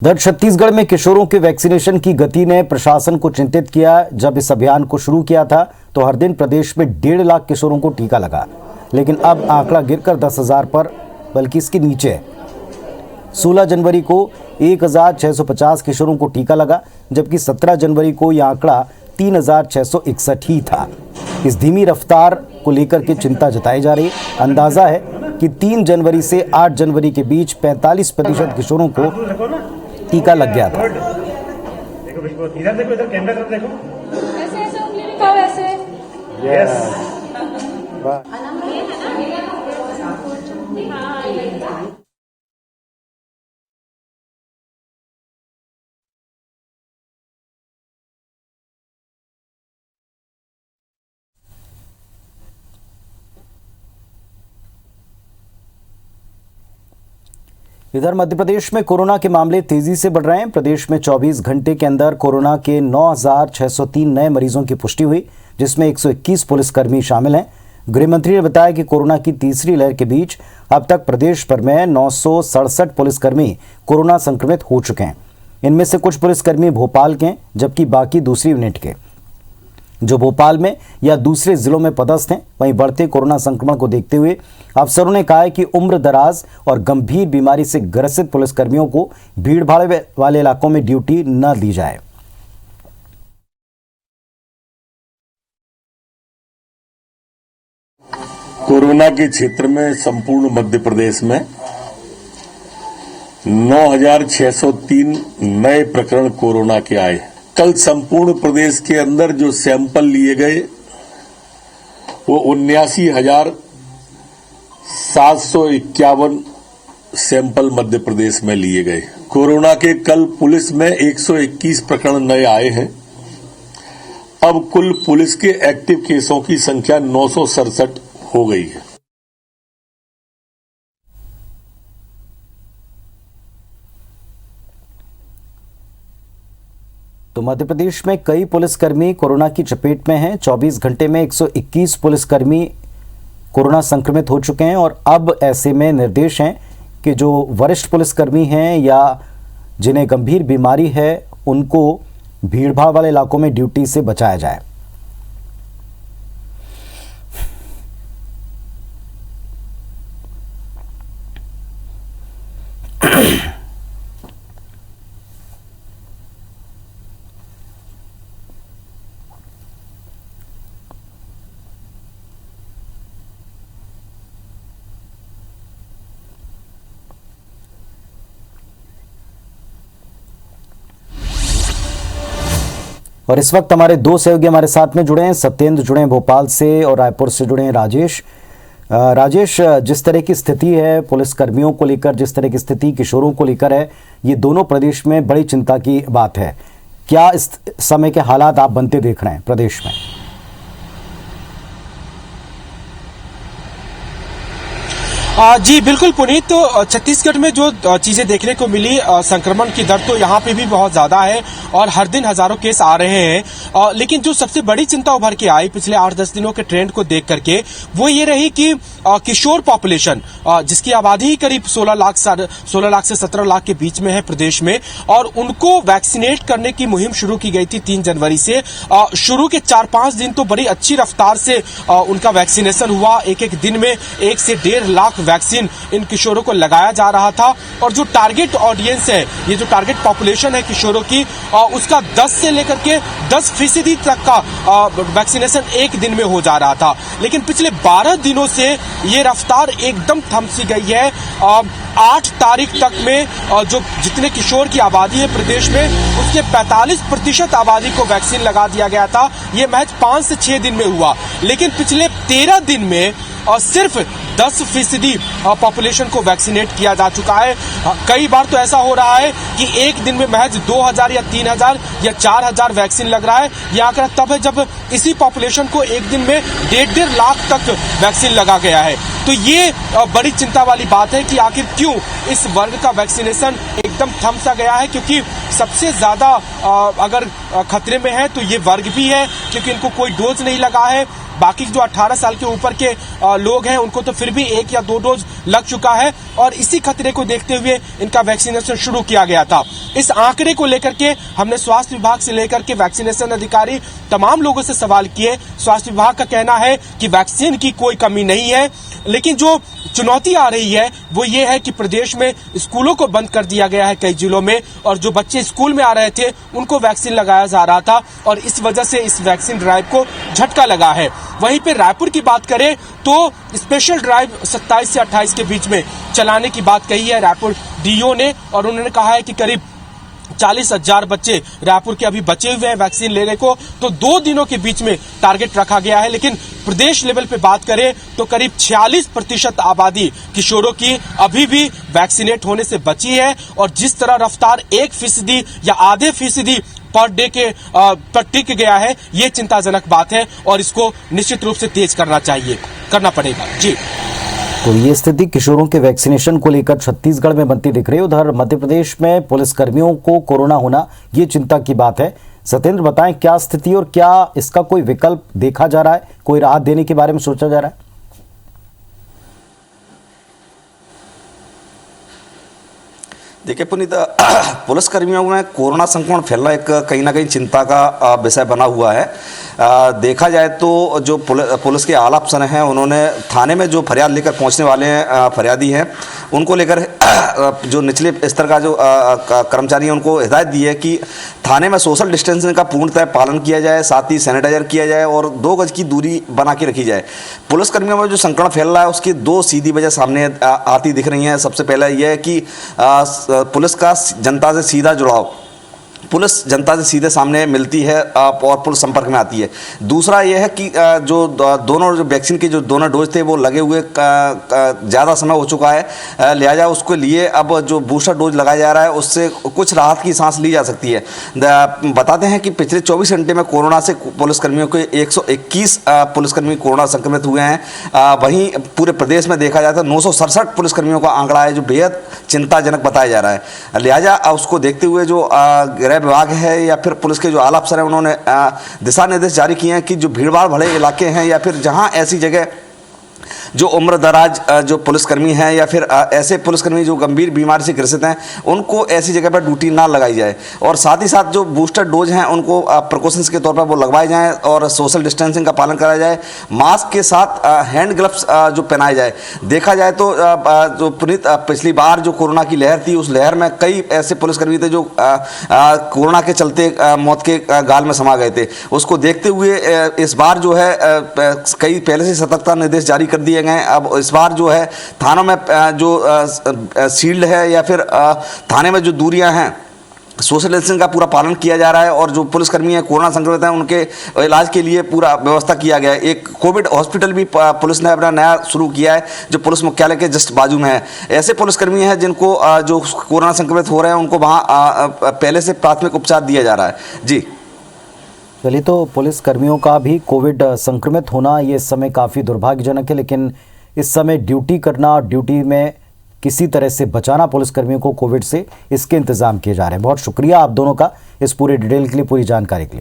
उधर छत्तीसगढ़ में किशोरों के वैक्सीनेशन की गति ने प्रशासन को चिंतित किया। जब इस अभियान को शुरू किया था तो हर दिन प्रदेश में 1.5 लाख किशोरों को टीका लगा, लेकिन अब आंकड़ा गिरकर 10,000 पर बल्कि इसके नीचे है। 16 जनवरी को 1,650 किशोरों को टीका लगा, जबकि 17 जनवरी को यह आंकड़ा 3,661 ही था। इस धीमी रफ्तार को लेकर के चिंता जताई जा रही। अंदाजा है कि 3 जनवरी से 8 जनवरी के बीच 45% किशोरों को टीका लग गया था। इधर देखो, इधर कैमरा तरफ देखो। ऐसे ऐसे उंगली दिखाओ ऐसे। यस। इधर मध्य प्रदेश में कोरोना के मामले तेजी से बढ़ रहे हैं। प्रदेश में 24 घंटे के अंदर कोरोना के 9,603 नए मरीजों की पुष्टि हुई, जिसमें 121 पुलिसकर्मी शामिल हैं। गृह मंत्री ने बताया कि कोरोना की तीसरी लहर के बीच अब तक प्रदेश भर में 967 पुलिसकर्मी कोरोना संक्रमित हो चुके हैं। इनमें से कुछ पुलिसकर्मी भोपाल के हैं, जबकि बाकी दूसरी यूनिट के जो भोपाल में या दूसरे जिलों में पदस्थ हैं। वहीं बढ़ते कोरोना संक्रमण को देखते हुए अफसरों ने कहा है कि उम्र दराज और गंभीर बीमारी से ग्रसित पुलिसकर्मियों को भीड़भाड़ वाले इलाकों में ड्यूटी न दी जाए। कोरोना के क्षेत्र में संपूर्ण मध्य प्रदेश में 9,603 नए प्रकरण कोरोना के आए। कल संपूर्ण प्रदेश के अंदर जो सैंपल लिए गए वो 79,751 सैंपल मध्य प्रदेश में लिए गए। कोरोना के कल पुलिस में 121 प्रकरण नए आए हैं। अब कुल पुलिस के एक्टिव केसों की संख्या 967 हो गई है। तो मध्य प्रदेश में कई पुलिसकर्मी कोरोना की चपेट में हैं। 24 घंटे में 121 पुलिसकर्मी कोरोना संक्रमित हो चुके हैं और अब ऐसे में निर्देश हैं कि जो वरिष्ठ पुलिसकर्मी हैं या जिन्हें गंभीर बीमारी है उनको भीड़भाड़ वाले इलाकों में ड्यूटी से बचाया जाए। और इस वक्त हमारे दो सहयोगी हमारे साथ में जुड़े हैं। सत्येंद्र जुड़े हैं भोपाल से और रायपुर से जुड़े हैं राजेश। राजेश, जिस तरह की स्थिति है पुलिसकर्मियों को लेकर, जिस तरह की स्थिति किशोरों को लेकर है, ये दोनों प्रदेश में बड़ी चिंता की बात है। क्या इस समय के हालात आप बनते देख रहे हैं प्रदेश में? जी बिल्कुल पुनीत, तो छत्तीसगढ़ में जो चीजें देखने को मिली, संक्रमण की दर तो यहाँ पे भी बहुत ज्यादा है और हर दिन हजारों केस आ रहे हैं। लेकिन जो सबसे बड़ी चिंता उभर के आई पिछले 8-10 दिनों के ट्रेंड को देख करके वो ये रही कि किशोर पॉपुलेशन, जिसकी आबादी ही करीब 16 लाख से 17 लाख के बीच में है प्रदेश में, और उनको वैक्सीनेट करने की मुहिम शुरू की गई थी 3 जनवरी से। शुरू के 4-5 दिन तो बड़ी अच्छी रफ्तार से उनका वैक्सीनेशन हुआ। एक दिन में 1 से 1.5 लाख वैक्सीन इन किशोरों को लगाया जा रहा था। और जो टारगेट ऑडियंस है, ये जो टारगेट पॉपुलेशन है किशोरों की, उसका 10 से लेकर के 10% तक का वैक्सीनेशन एक दिन में हो जा रहा था। लेकिन पिछले 12 दिनों से ये रफ्तार एकदम थम सी गई है। 8 तारीख तक में जो जितने किशोर की आबादी है प्रदेश में, उसके 45% आबादी को वैक्सीन लगा दिया गया था। ये महज 5 से 6 दिन में हुआ। लेकिन पिछले 13 दिन में सिर्फ 10% पॉपुलेशन को वैक्सीनेट किया जा चुका है। कई बार तो ऐसा हो रहा है कि एक दिन में महज 2,000 या 3,000 या 4,000 वैक्सीन लग रहा है। यह आंकड़ा तब है जब इसी पॉपुलेशन को एक दिन में 1.5 लाख तक वैक्सीन लगा गया है। तो ये बड़ी चिंता वाली बात है कि आखिर क्यों इस वर्ग का वैक्सीनेशन एकदम थम सा गया है, क्योंकि सबसे ज्यादा अगर खतरे में है तो ये वर्ग भी है, क्योंकि इनको कोई डोज नहीं लगा है। बाकी जो 18 साल के ऊपर के लोग हैं उनको तो फिर भी 1 या 2 डोज लग चुका है और इसी खतरे को देखते हुए इनका वैक्सीनेशन शुरू किया गया था। इस आंकड़े को लेकर के हमने स्वास्थ्य विभाग से लेकर के वैक्सीनेशन अधिकारी तमाम लोगों से सवाल किए। स्वास्थ्य विभाग का कहना है कि वैक्सीन की कोई कमी नहीं है, लेकिन जो चुनौती आ रही है वो ये है कि प्रदेश में स्कूलों को बंद कर दिया गया है कई जिलों में, और जो बच्चे स्कूल में आ रहे थे उनको वैक्सीन लगाया जा रहा था और इस वजह से इस वैक्सीन ड्राइव को झटका लगा है। वहीं पे रायपुर की बात करें तो स्पेशल ड्राइव 27 से 28 के बीच में चलाने की बात कही है रायपुर डीओ ने, और उन्होंने कहा है कि करीब 40,000 बच्चे रायपुर के अभी बचे हुए हैं वैक्सीन लेने को, तो 2 दिनों के बीच में टारगेट रखा गया है। लेकिन प्रदेश लेवल पे बात करें तो करीब 46% आबादी किशोरों की अभी भी वैक्सीनेट होने से बची है, और जिस तरह रफ्तार 1% या आधे फीसदी पर डे के पर टिक गया है, ये चिंताजनक बात है और इसको निश्चित रूप से तेज करना पड़ेगा। जी, तो ये स्थिति किशोरों के वैक्सीनेशन को लेकर छत्तीसगढ़ में बनती दिख रही है। उधर मध्य प्रदेश में पुलिसकर्मियों को कोरोना होना ये चिंता की बात है। सत्येंद्र, बताएं क्या स्थिति और क्या इसका कोई विकल्प देखा जा रहा है, कोई राहत देने के बारे में सोचा जा रहा है? देखिए पुनीत, पुलिसकर्मियों में कोरोना संक्रमण फैलना एक कहीं ना कहीं चिंता का विषय बना हुआ है। देखा जाए तो जो पुलिस के आला अफसर हैं, उन्होंने थाने में जो फरियाद लेकर पहुंचने वाले हैं फरियादी हैं, उनको लेकर जो निचले स्तर का जो कर्मचारी हैं उनको हिदायत दी है कि थाने में सोशल डिस्टेंसिंग का पूर्णतः पालन किया जाए, साथ ही सैनिटाइजर किया जाए और 2 गज की दूरी बना के रखी जाए। पुलिसकर्मियों में जो संक्रमण फैल रहा है उसकी 2 सीधी वजह सामने आती दिख रही हैं। सबसे पहला यह है कि पुलिस का जनता से सीधा जुड़ाव, पुलिस जनता से सीधे सामने मिलती है और पुलिस संपर्क में आती है। दूसरा यह है कि जो दोनों जो वैक्सीन के जो दोनों डोज थे वो लगे हुए ज़्यादा समय हो चुका है, लिहाजा उसके लिए अब जो बूस्टर डोज लगाया जा रहा है उससे कुछ राहत की सांस ली जा सकती है। बताते हैं कि पिछले 24 घंटे में कोरोना से पुलिसकर्मियों के 121 पुलिसकर्मी कोरोना संक्रमित हुए हैं। वहीं पूरे प्रदेश में देखा जाए तो 967 पुलिसकर्मियों का आंकड़ा है, जो बेहद चिंताजनक बताया जा रहा है। लिहाजा उसको देखते हुए जो गृह विभाग है या फिर पुलिस के जो आला अफसर हैं, उन्होंने दिशा निर्देश जारी किए हैं कि जो भीड़भाड़ भरे इलाके हैं या फिर जहां ऐसी जगह जो उम्र दराज जो पुलिसकर्मी हैं या फिर ऐसे पुलिसकर्मी जो गंभीर बीमारी से ग्रसित हैं, उनको ऐसी जगह पर ड्यूटी ना लगाई जाए, और साथ ही साथ जो बूस्टर डोज हैं उनको प्रिकॉशंस के तौर पर वो लगवाए जाएं और सोशल डिस्टेंसिंग का पालन कराया जाए, मास्क के साथ हैंड ग्लव्स जो पहनाए जाए। देखा जाए तो जो पुनीत पिछली बार जो कोरोना की लहर थी, उस लहर में कई ऐसे पुलिसकर्मी थे जो कोरोना के चलते मौत के गाल में समा गए थे। उसको देखते हुए इस बार जो है कई पहले से सतर्कता निर्देश जारी कर दिए गए। अब इस बार जो है थानों में जो सील्ड है या फिर थाने में जो दूरियां हैं, सोशल डिस्टेंसिंग का पूरा पालन किया जा रहा है, और जो पुलिसकर्मी हैं कोरोना संक्रमित हैं उनके इलाज के लिए पूरा व्यवस्था किया गया है। एक कोविड हॉस्पिटल भी पुलिस ने अपना नया शुरू किया है जो पुलिस मुख्यालय के जस्ट बाजू में है। ऐसे पुलिसकर्मी हैं जिनको जो कोरोना संक्रमित हो रहे हैं उनको वहाँ पहले से प्राथमिक उपचार दिया जा रहा है। जी चलिए, तो पुलिस कर्मियों का भी कोविड संक्रमित होना ये इस समय काफ़ी दुर्भाग्यजनक है, लेकिन इस समय ड्यूटी करना, ड्यूटी में किसी तरह से बचाना पुलिसकर्मियों को कोविड से, इसके इंतजाम किए जा रहे हैं। बहुत शुक्रिया आप दोनों का इस पूरे डिटेल के लिए, पूरी जानकारी के लिए।